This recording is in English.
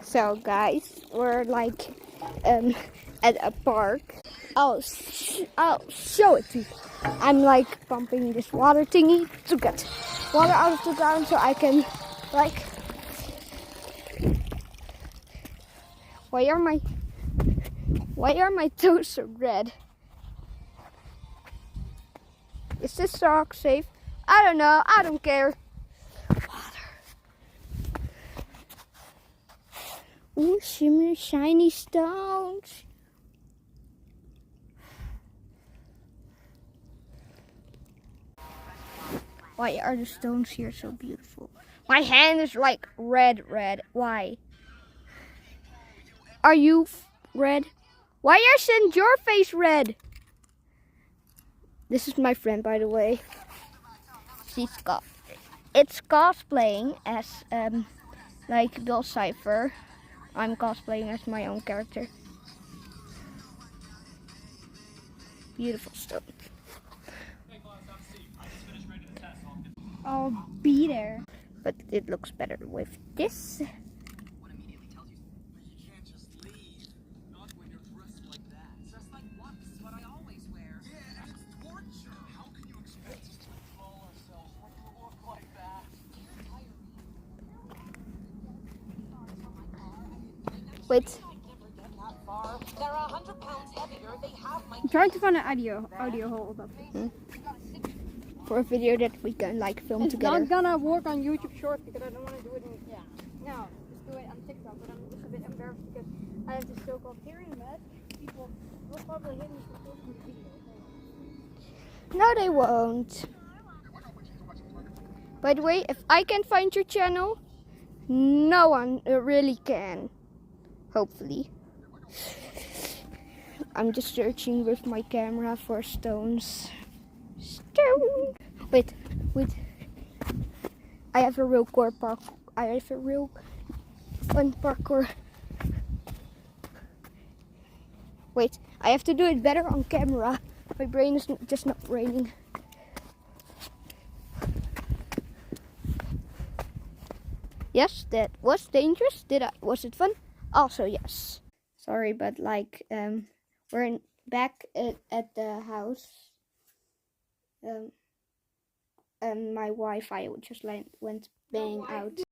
So guys, we're like at a park. I'll show it to you. I'm like pumping this water thingy to get water out of the ground so I can like. Why are my toes so red? Is this rock safe? I don't know. I don't care. Water. Ooh, shimmery, shiny stones. Why are the stones here so beautiful? My hand is like red. Why? Are you red? Why isn't your face red? This is my friend, by the way. It's cosplaying as like Bill Cipher. I'm cosplaying as my own character. Beautiful stone. I'll be there. But it looks better with this. Wait. I'm trying to find an audio hold up. For a video that we can like film It's together. not gonna work on YouTube Shorts because I don't want to do it in no, just do it on TikTok, but I'm just a bit embarrassed because I have this so-called hearing med. People will probably hit me for posting the video. No, they won't. By the way, if I can find your channel, no one really can. Hopefully. I'm just searching with my camera for stones. Stone. Wait. I have a real core park. I have a real fun parkour. Wait, I have to do it better on camera. My brain is just not braining. Yes, that was dangerous. Was it fun? Also, yes. Sorry, but like we're back at the house. And my Wi-Fi just went bang out.